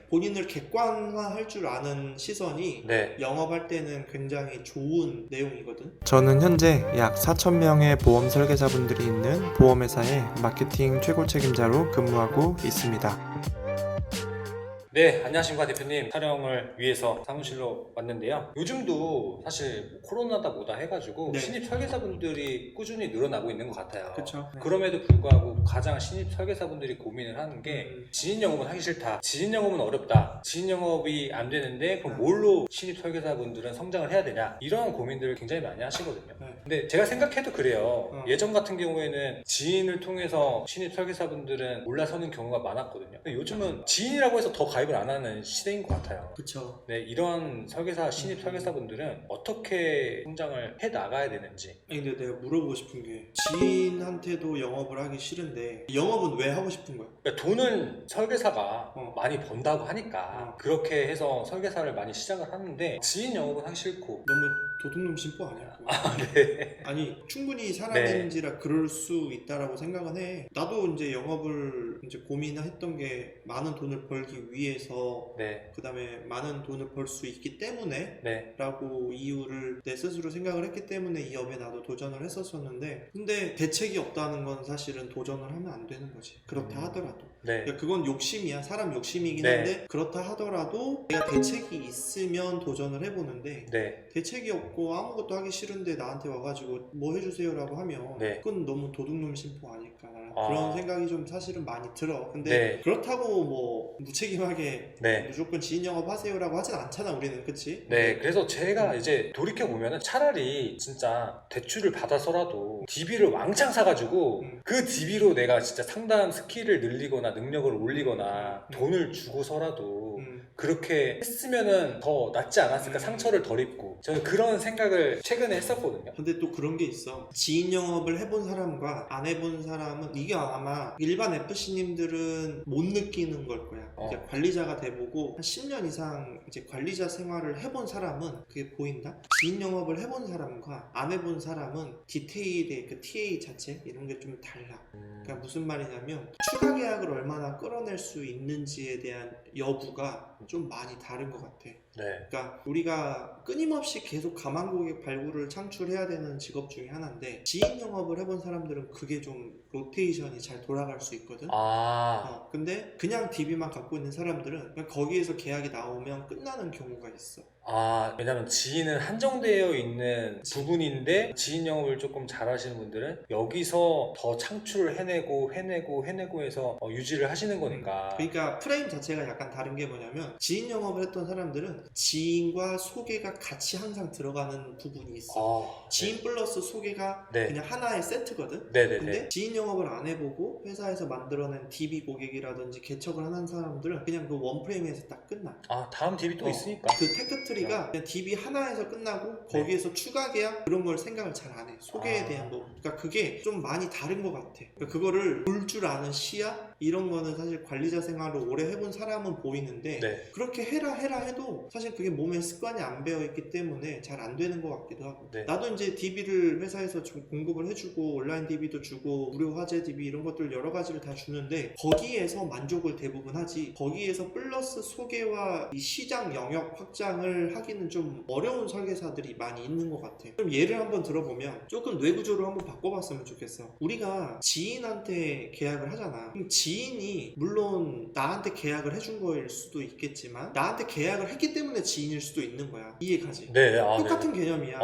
본인을 객관화할 줄 아는 시선이 네. 영업할 때는 굉장히 좋은 내용이거든. 저는 현재 약 4,000명의 보험 설계사분들이 있는 보험회사의 마케팅 최고 책임자로 근무하고 있습니다. 네, 안녕하십니까 대표님. 촬영을 위해서 사무실로 왔는데요. 요즘도 사실 뭐 코로나다 뭐다 해가지고 네. 신입 설계사분들이 꾸준히 늘어나고 있는 것 같아요. 그쵸. 네. 그럼에도 불구하고 가장 신입 설계사분들이 고민을 하는 게 지인 영업은 하기 싫다. 지인 영업은 어렵다. 지인 영업이 안 되는데 그럼 뭘로 신입 설계사분들은 성장을 해야 되냐? 이런 고민들을 굉장히 많이 하시거든요. 네. 근데 제가 생각해도 그래요. 예전 같은 경우에는 지인을 통해서 신입 설계사분들은 올라서는 경우가 많았거든요. 근데 요즘은 지인이라고 해서 더 가입을 안 하는 시대인 것 같아요. 그쵸. 네, 이런 설계사, 신입 설계사분들은 어떻게 성장을 해 나가야 되는지. 아니 근데 내가 물어보고 싶은 게 지인한테도 영업을 하기 싫은데 영업은 왜 하고 싶은 거야? 그러니까 돈을 설계사가 많이 번다고 하니까 어. 그렇게 해서 설계사를 많이 시작을 하는데 지인 영업은 하기 싫고. 너무 도둑놈 심보 아니야? 그거? 네. 아니 충분히 사람인지라 그럴 수 있다라고 생각은 해. 나도 이제 영업을 이제 고민했던 게 많은 돈을 벌기 위해서 네. 그 다음에 많은 돈을 벌 수 있기 때문에 네. 라고 이유를 내 스스로 생각을 했기 때문에 이 업에 나도 도전을 했었었는데 근데 대책이 없다는 건 사실은 도전을 하면 안 되는 거지. 그렇다 하더라도 네. 그러니까 그건 욕심이야. 사람 욕심이긴 네. 한데 그렇다 하더라도 내가 대책이 있으면 도전을 해보는데 네. 대책이 없고 아무것도 하기 싫은데 나한테 와가지고 뭐 해주세요 라고 하면 네. 그건 너무 도둑놈 심보 아닐까. 아. 그런 생각이 좀 사실은 많이 들어. 근데 네. 그렇다고 뭐 무책임하게 네. 무조건 지인 영업 하세요 라고 하진 않잖아 우리는. 그치? 네, 그래서 제가 이제 돌이켜보면은 차라리 진짜 대출을 받아서라도 DB를 왕창 사가지고 그 DB로 내가 진짜 상담 스킬을 늘리거나 능력을 올리거나 돈을 주고서라도 그렇게 했으면은 더 낫지 않았을까. 상처를 덜 입고. 저는 그런 생각을 최근에 했었거든요. 근데 또 그런 게 있어. 지인 영업을 해본 사람과 안 해본 사람은 이게 아마 일반 FC님들은 못 느끼는 걸 거야. 이제 관리자가 돼보고 한 10년 이상 이제 관리자 생활을 해본 사람은 그게 보인다? 지인 영업을 해본 사람과 안 해본 사람은 디테일의 그 TA 자체 이런 게 좀 달라. 그러니까 무슨 말이냐면 추가 계약을 얼마나 끌어낼 수 있는지에 대한 여부가 좀 많이 다른 것 같아. 네. 그러니까 우리가 끊임없이 계속 가망 고객 발굴을 창출해야 되는 직업 중에 하나인데 지인 영업을 해본 사람들은 그게 좀 로테이션이 잘 돌아갈 수 있거든. 근데 그냥 DB만 갖고 있는 사람들은 그냥 거기에서 계약이 나오면 끝나는 경우가 있어. 왜냐면 지인은 한정되어 있는 부분인데 지인 영업을 조금 잘 하시는 분들은 여기서 더 창출을 해내고 해서 유지를 하시는 거니까. 그러니까 프레임 자체가 약간 다른 게 뭐냐면 지인 영업을 했던 사람들은 지인과 소개가 같이 항상 들어가는 부분이 있어. 지인 플러스 소개가 그냥 하나의 세트거든. 근데 지인 영업을 안 해보고 회사에서 만들어낸 DB 고객이라든지 개척을 하는 사람들은 그냥 그 원 프레임에서 딱 끝나. 다음 DB 또 있으니까. 그 테크트리가 그냥 DB 하나에서 끝나고 거기에서 추가 계약 그런 걸 생각을 잘 안 해. 소개에 대한 부분. 그러니까 그게 좀 많이 다른 것 같아. 그러니까 그거를 볼 줄 아는 시야 이런 거는 사실 관리자 생활을 오래 해본 사람은 보이는데 그렇게 해라 해도 사실 그게 몸에 습관이 안 배어있기 때문에 잘 안 되는 것 같기도 하고. 나도 이제 DB를 회사에서 좀 공급을 해주고 온라인 DB도 주고 무료 화제 DB 이런 것들 여러 가지를 다 주는데 거기에서 만족을 대부분 하지 거기에서 플러스 소개와 이 시장 영역 확장을 하기는 좀 어려운 설계사들이 많이 있는 것 같아. 그럼 예를 한번 들어보면 조금 뇌구조를 한번 바꿔봤으면 좋겠어. 우리가 지인한테 계약을 하잖아. 그럼 지인이 물론 나한테 계약을 해준 거일 수도 있겠지만 나한테 계약을 했기 때문에 지인일 수도 있는 거야. 이해가지? 똑같은 개념이야.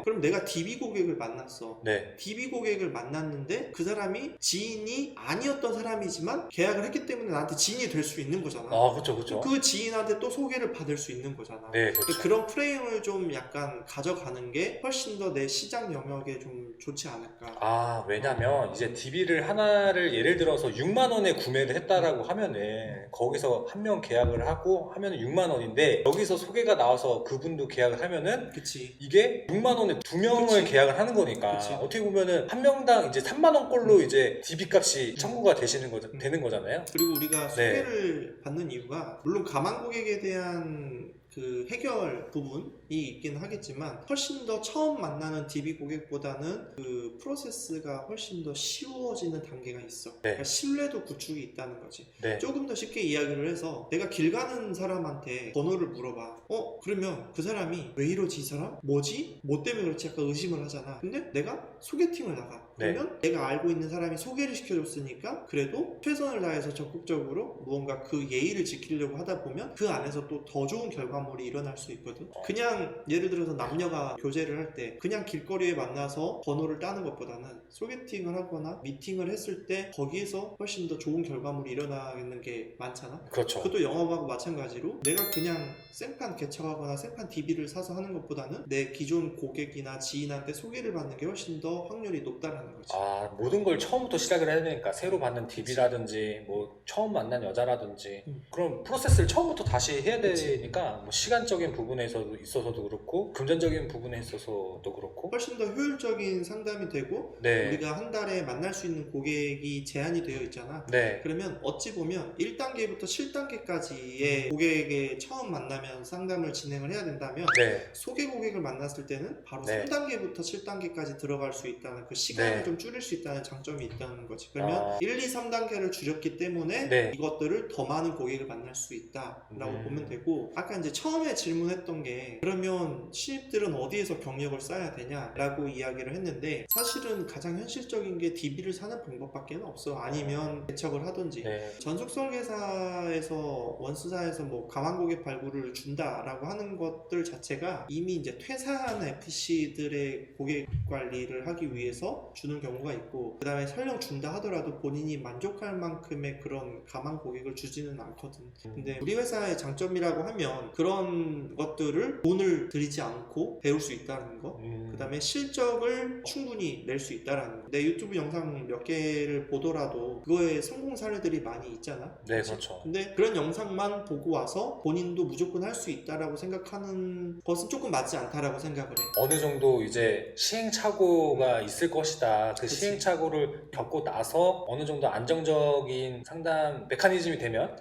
그럼 내가 DB 고객을 만났어. DB 고객을 만났는데 그 사람이 지인이 아니었던 사람이지만 계약을 했기 때문에 나한테 지인이 될 수 있는 거잖아. 그쵸. 그 지인한테 또 소개를 받을 수 있는 거잖아. 그렇죠. 그런 프레임을 좀 약간 가져가는 게 훨씬 더 내 시장 영역에 좀 좋지 않을까. 왜냐면 이제 DB를 하나를 예를 들어서 6만원에 구매를 했다라고 하면은 거기서 한 명 계약을 하고 하면은 6만원인데 여기서 소개가 나와서 그분도 계약을 하면은 그치. 이게 6만원에 2명을 계약을 하는 거니까 어떻게 보면은 한 명당 이제 3만원꼴로 이제 DB 값이 청구가 되는 거잖아요. 그리고 우리가 소개를 받는 이유가 물론 가망 고객에 대한 그 해결 부분이 있긴 하겠지만 훨씬 더 처음 만나는 DB 고객보다는 그 프로세스가 훨씬 더 쉬워지는 단계가 있어. 그러니까 신뢰도 구축이 있다는 거지. 네. 조금 더 쉽게 이야기를 해서 내가 길 가는 사람한테 번호를 물어봐. 그러면 그 사람이 왜 이러지 이 사람? 뭐지? 뭐 때문에 그렇지? 약간 의심을 하잖아. 근데 내가 소개팅을 나가. 그러면 내가 알고 있는 사람이 소개를 시켜줬으니까 그래도 최선을 다해서 적극적으로 무언가 그 예의를 지키려고 하다 보면 그 안에서 또 더 좋은 결과물이 일어날 수 있거든. 그냥 예를 들어서 남녀가 교제를 할 때 그냥 길거리에 만나서 번호를 따는 것보다는 소개팅을 하거나 미팅을 했을 때 거기에서 훨씬 더 좋은 결과물이 일어나는 게 많잖아. 그렇죠. 그것도 영업하고 마찬가지로 내가 그냥 생판 개척하거나 생판 DB를 사서 하는 것보다는 내 기존 고객이나 지인한테 소개를 받는 게 훨씬 더 확률이 높다라는 거지. 모든 걸 처음부터 시작을 해야 되니까 새로 받는 DB라든지 뭐 처음 만난 여자라든지 그런 프로세스를 처음부터 다시 해야 되니까 뭐 시간적인 부분에 있어서도 그렇고 금전적인 부분에 있어서도 그렇고 훨씬 더 효율적인 상담이 되고 우리가 한 달에 만날 수 있는 고객이 제한이 되어 있잖아. 그러면 어찌 보면 1단계부터 7단계까지의 고객의 처음 만나면 상담을 진행을 해야 된다면 소개 고객을 만났을 때는 바로 3단계부터 7단계까지 들어갈 수 있다는 그 시간을 좀 줄일 수 있다는 장점이 있다는 거지. 그러면 1, 2, 3단계를 줄였기 때문에 이것들을 더 많은 고객을 만날 수 있다라고 보면 되고, 아까 이제 처음에 질문했던 게 그러면 신입들은 어디에서 경력을 쌓아야 되냐라고 이야기를 했는데 사실은 가장 현실적인 게 DB를 사는 방법밖에 없어. 아니면 개척을 하든지 전속설계사에서 원수사에서 뭐 가망 고객 발굴을 준다라고 하는 것들 자체가 이미 이제 퇴사한 FC들의 고객 관리를 하기 위해서 주는 경우가 있고, 그 다음에 설령 준다 하더라도 본인이 만족할 만큼의 그런 가망 고객을 주지는 않거든. 근데 우리 회사의 장점이라고 하면 그런 것들을 돈을 들이지 않고 배울 수 있다는 거, 그 다음에 실적을 충분히 낼 수 있다라는 거. 내 유튜브 영상 몇 개를 보더라도 그거에 성공 사례들이 많이 있잖아. 그렇죠. 근데 그런 영상만 보고 와서 본인도 무조건 할 수 있다라고 생각하는 것은 조금 맞지 않다라고 생각을 해. 어느 정도 이제 시행착오가 있을 것이다. 그 시행착오를 겪고 나서 어느 정도 안정적인 상담 메커니즘이 되면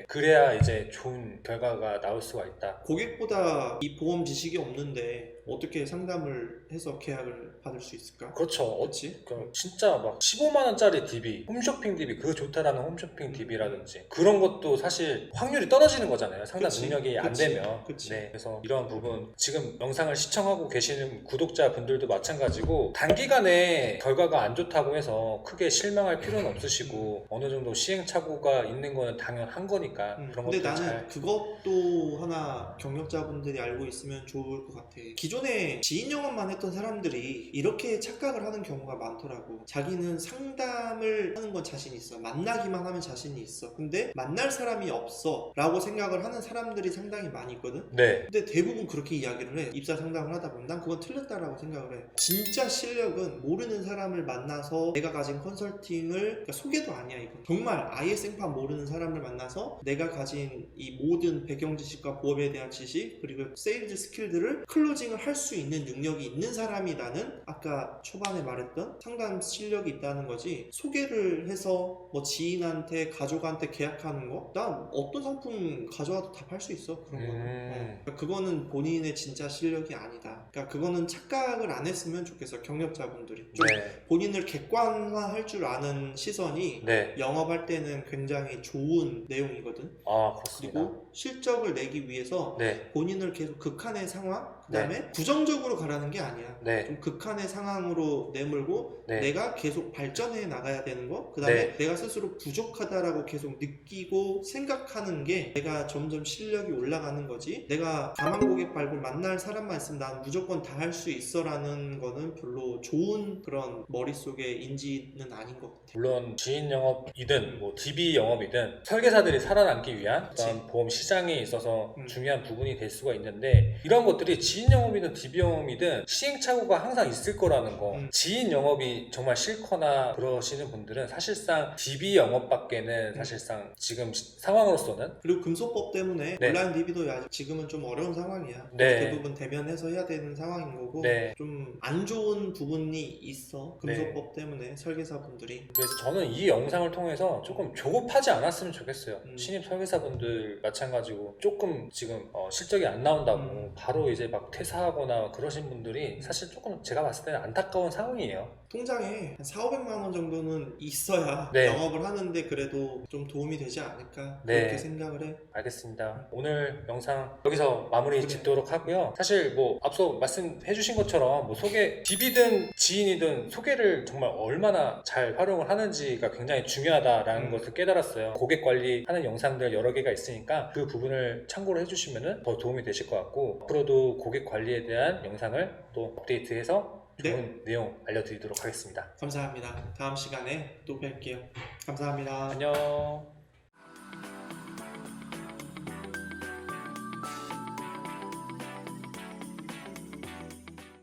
그래야 이제 좋은 결과가 나올 수가 있다. 고객보다 이 보험 지식이 없는데 어떻게 상담을 해서 계약을 받을 수 있을까? 그렇죠. 진짜 막 15만원짜리 DB, 홈쇼핑 DB, 그거 좋다라는 홈쇼핑 DB라든지 그런 것도 사실 확률이 떨어지는 거잖아요. 상담 능력이 안 되면. 그래서 이런 부분, 지금 영상을 시청하고 계시는 구독자분들도 마찬가지고 단기간에 결과가 안 좋다고 해서 크게 실망할 필요는 없으시고 어느 정도 시행착오가 있는 거는 당연한 거니까 그런 근데 것들 나는 그것도 하나 경력자분들이 알고 있으면 좋을 것 같아. 기존에 지인 영업만 했던 사람들이 이렇게 착각을 하는 경우가 많더라고. 자기는 상담을 하는 건 자신 있어, 만나기만 하면 자신이 있어, 근데 만날 사람이 없어 라고 생각을 하는 사람들이 상당히 많이 있거든. 근데 대부분 그렇게 이야기를 해. 입사 상담을 하다 보면 난 그건 틀렸다라고 생각을 해. 진짜 실력은 모르는 사람을 만나서 내가 가진 컨설팅을, 그러니까 소개도 아니야 이건, 정말 아예 생판 모르는 사람을 만나서 내가 가진 이 모든 배경 지식과 보험에 대한 지식 그리고 세일즈 스킬들을 클로징을 할 수 있는 능력이 있는 사람이 나는 아까 초반에 말했던 상담 실력이 있다는 거지. 소개를 해서 뭐 지인한테 가족한테 계약하는 거, 난 어떤 상품 가져와도 다 팔 수 있어. 그런 거는 그러니까 그거는 본인의 진짜 실력이 아니다. 그러니까 그거는 착각을 안 했으면 좋겠어. 경력자분들이 좀 본인을 객관화할 줄 아는 시선이 영업할 때는 굉장히 좋은 내용이거든. 그렇습니다. 그리고 실적을 내기 위해서 본인을 계속 극한의 상황, 그 다음에 부정적으로 가라는 게 아니야. 좀 극한의 상황으로 내몰고 내가 계속 발전해 나가야 되는 거, 그 다음에 내가 스스로 부족하다라고 계속 느끼고 생각하는 게 내가 점점 실력이 올라가는 거지. 내가 가망 고객 발굴 만날 사람만 있으면 난 무조건 다 할 수 있어 라는 거는 별로 좋은 그런 머릿속에 인지는 아닌 것 같아. 물론 지인 영업이든 뭐 DB 영업이든 설계사들이 살아남기 위한 어떤 보험 시장에 있어서 중요한 부분이 될 수가 있는데, 이런 것들이 지인 영업이든 소개업이든 DB영업이든 시행착오가 항상 있을 거라는 거. 지인 영업이 정말 싫거나 그러시는 분들은 사실상 DB 영업밖에는 사실상 지금 상황으로서는 그리고 금소법 때문에 네. 온라인 DB도 아직 지금은 좀 어려운 상황이야. 네. 대부분 대면해서 해야 되는 상황인 거고 네. 좀 안 좋은 부분이 있어. 금소법 때문에 설계사분들이. 그래서 저는 이 영상을 통해서 조금 조급하지 않았으면 좋겠어요. 음. 신입 설계사분들 마찬가지고 조금 지금 실적이 안 나온다고 바로 이제 막 퇴사하거나 그러신 분들이 사실 조금 제가 봤을 때는 안타까운 상황이에요. 통장에 한 4,500만 원 정도는 있어야 네. 영업을 하는데 그래도 좀 도움이 되지 않을까 네. 그렇게 생각을 해. 알겠습니다. 오늘 영상 여기서 마무리 그래. 짓도록 하고요. 사실 뭐 앞서 말씀해 주신 것처럼 뭐 DB든 지인이든 소개를 정말 얼마나 잘 활용을 하는지가 굉장히 중요하다라는 것을 깨달았어요. 고객 관리하는 영상들 여러 개가 있으니까 그 부분을 참고로 해주시면 더 도움이 되실 것 같고 앞으로도 고객 관리에 대한 영상을 또 업데이트해서 좋은 내용 알려드리도록 하겠습니다. 감사합니다. 다음 시간에 또 뵐게요. 감사합니다. 안녕.